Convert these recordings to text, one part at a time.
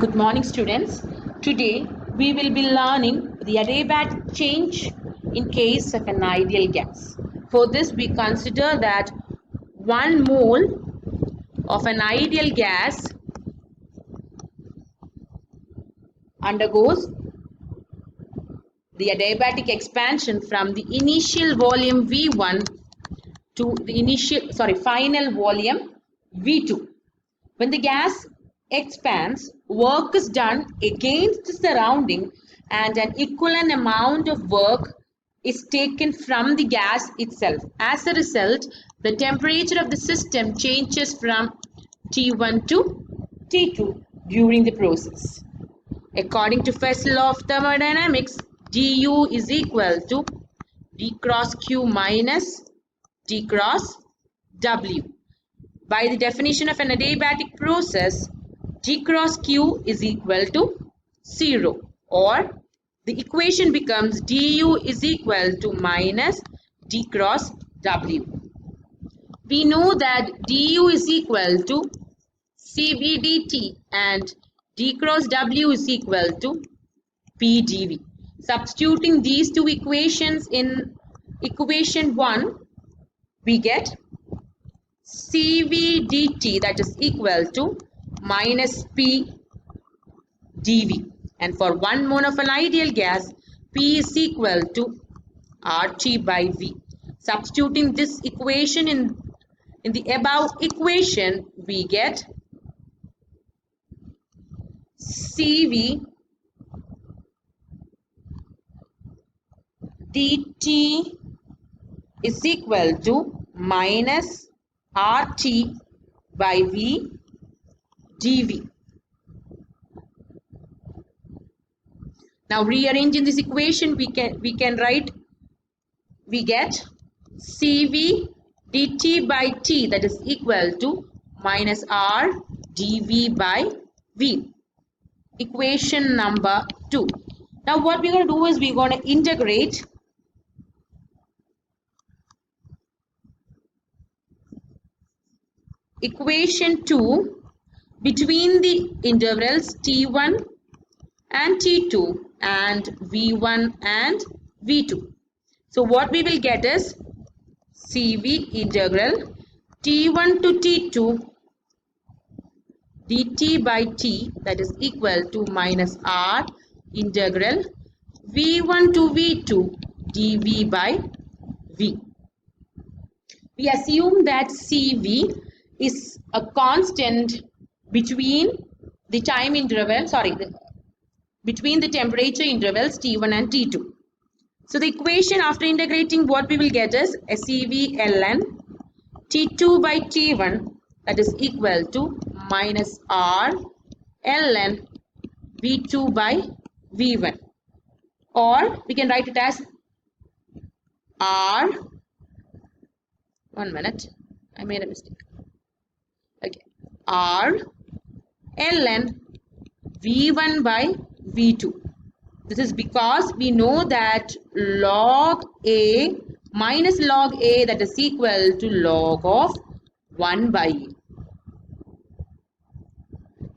Good morning, students. Today we will be learning the adiabatic change in case of an ideal gas. For this, we consider that 1 mole of an ideal gas undergoes the adiabatic expansion from the initial volume V1 to the final volume V2. When the gas expands, work is done against the surrounding and an equivalent amount of work is taken from the gas itself. As a result, the temperature of the system changes from T1 to T2 during the process. According to first law of thermodynamics, du is equal to d cross q minus d cross w. By the definition of an adiabatic process, d cross q is equal to 0, or the equation becomes du is equal to minus d cross w. We know that du is equal to cv dt and d cross w is equal to p dv. Substituting these two equations in equation 1, we get cv dt, that is equal to minus p dv, and for 1 mole of an ideal gas, p is equal to RT by V. Substituting this equation in the above equation, we get cv dt is equal to minus RT by V dV. Now rearranging this equation, we can write, we get Cv dt by T, that is equal to minus R dV by V. Equation number 2. Now what we're going to do is we're going to integrate equation 2 between the intervals T1 and T2 and V1 and V2. So what we will get is Cv integral T1 to T2 dt by T, that is equal to minus R integral V1 to V2 dV by V. We assume that Cv is a constant between the time interval, between the temperature intervals T1 and T2. So the equation after integrating, what we will get is a Cv ln T2 by T1, that is equal to minus R ln V2 by V1, or we can write it as R, one minute, I made a mistake. Okay, R ln V1 by V2. This is because we know that log A minus log A, that is equal to log of 1 by A.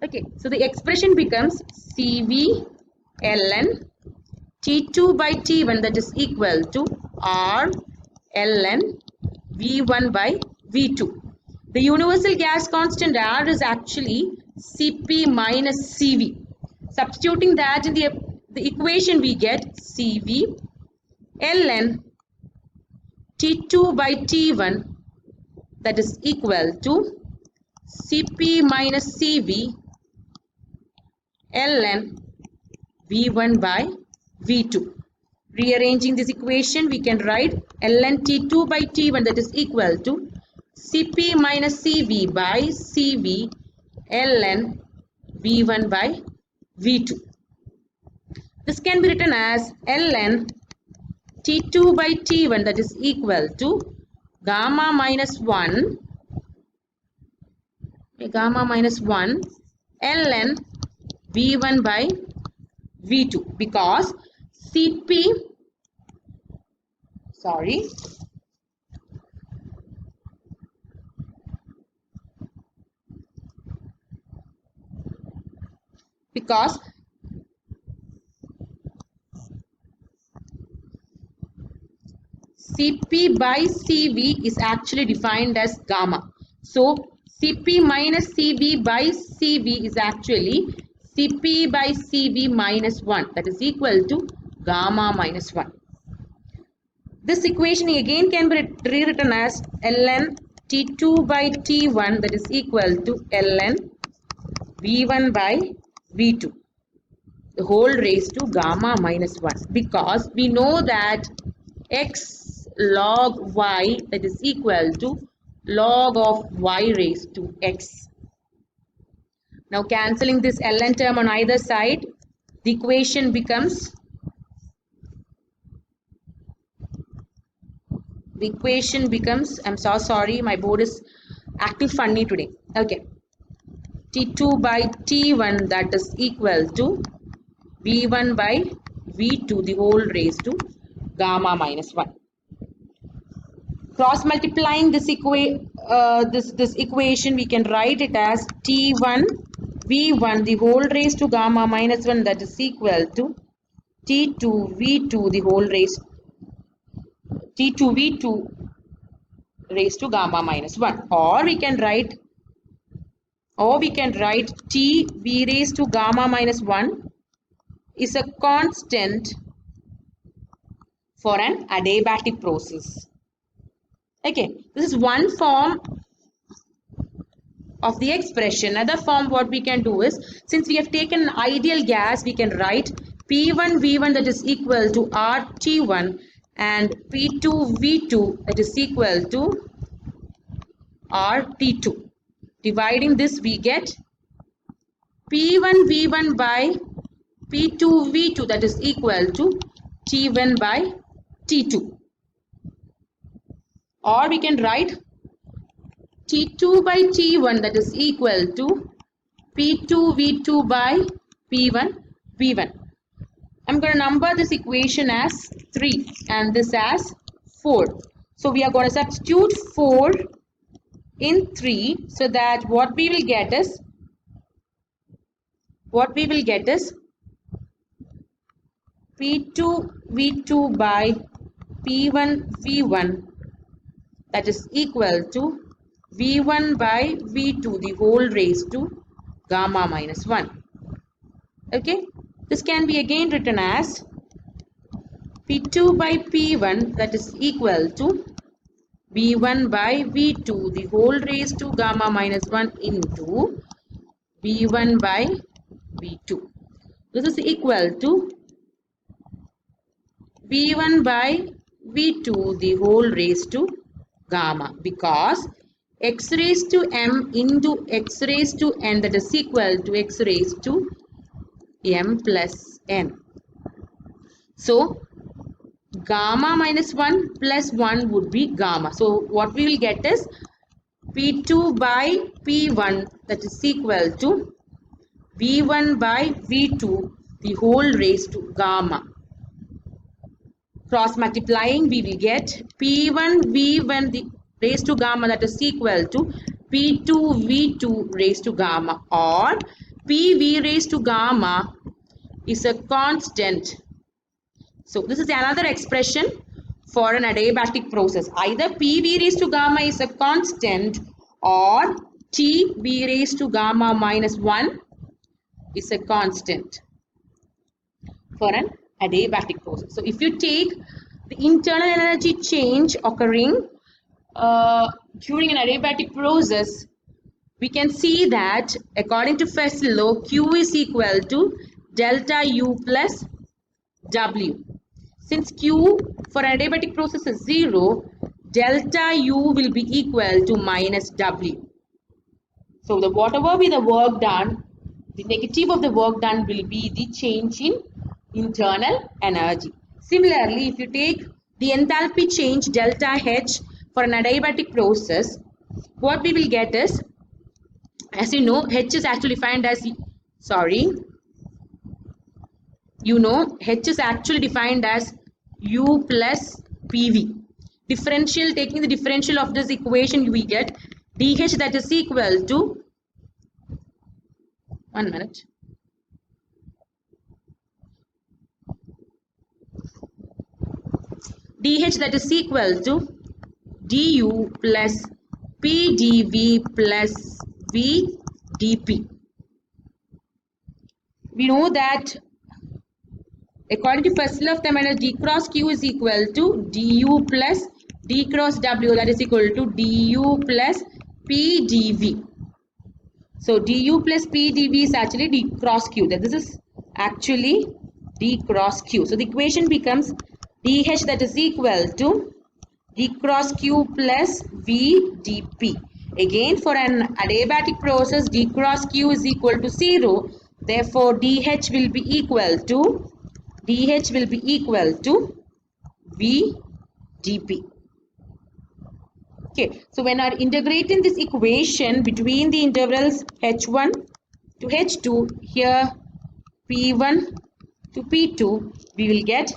Okay, so the expression becomes Cv ln T2 by T1, that is equal to R ln V1 by V2. The universal gas constant R is actually Cp minus Cv. Substituting that in the equation, we get Cv ln T2 by T1, that is equal to Cp minus Cv ln V1 by V2. Rearranging this equation, we can write ln T2 by T1, that is equal to Cp minus Cv by Cv ln V1 by V2. This can be written as ln T2 by T1, that is equal to gamma minus 1 ln V1 by V2, because Cp, because Cp by Cv is actually defined as gamma. So Cp minus Cv by Cv is actually Cp by Cv minus 1, that is equal to gamma minus 1. This equation again can be rewritten as ln T2 by T1, that is equal to ln V1 by V2, the whole raised to gamma minus 1, because we know that x log y, that is equal to log of y raised to x. Now cancelling this ln term on either side, the equation becomes, I'm so sorry, my board is acting funny today. Okay, T2 by T1, that is equal to V1 by V2, the whole raised to gamma minus 1. Cross multiplying this equation, we can write it as T1 V1, the whole raised to gamma minus 1, that is equal to T2 V2, the whole raised T2 V2 raised to gamma minus 1, or we can write T V raised to gamma minus 1 is a constant for an adiabatic process. Okay, this is one form of the expression. Another form what we can do is, since we have taken an ideal gas, we can write P1 V1, that is equal to RT1, and P2 V2, that is equal to RT2. Dividing this, we get P1 V1 by P2 V2, that is equal to T1 by T2. Or we can write T2 by T1, that is equal to P2 V2 by P1 V1. I'm going to number this equation as 3 and this as 4. So we are going to substitute 4 in 3, so that what we will get is P2 V2 by P1 V1, that is equal to V1 by V2, the whole raised to gamma minus 1. Okay, this can be again written as P2 by P1, that is equal to V1 by V2, the whole raised to gamma minus 1 into V1 by V2. This is equal to V1 by V2, the whole raised to gamma, because x raised to m into x raised to n, that is equal to x raised to m plus n. So gamma minus 1 plus 1 would be gamma. So what we will get is P2 by P1, that is equal to V1 by V2, the whole raised to gamma. Cross multiplying, we will get P1 V1 the raised to gamma, that is equal to P2 V2 raised to gamma, or PV raised to gamma is a constant. So this is another expression for an adiabatic process. Either PV raised to gamma is a constant, or TV raised to gamma minus 1 is a constant for an adiabatic process. So if you take the internal energy change occurring during an adiabatic process, we can see that according to First law, Q is equal to delta U plus W. Since Q for an adiabatic process is 0, delta U will be equal to minus W. So the whatever be the work done, the negative of the work done will be the change in internal energy. Similarly, if you take the enthalpy change delta H for an adiabatic process, what we will get is, as you know, H is actually defined as, H is actually defined as U plus PV. Differential, taking the differential of this equation, we get DH, that is equal to, 1 minute, dH that is equal to du plus p dv plus v dp. We know that according to first law of thermodynamics, d cross q is equal to du plus d cross w, that is equal to du plus p dv. So du plus p dv is actually d cross q. That this is actually d cross q. So the equation becomes dH that is equal to d cross q plus v dp. Again, for an adiabatic process, d cross q is equal to 0. Therefore, dH will be equal to v dp. Okay, so when are integrating this equation between the intervals h1 to h2, here p1 to p2, we will get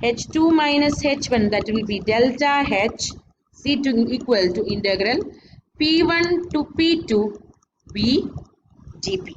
h2 minus h1, that will be delta h c to equal to integral p1 to p2 v dp.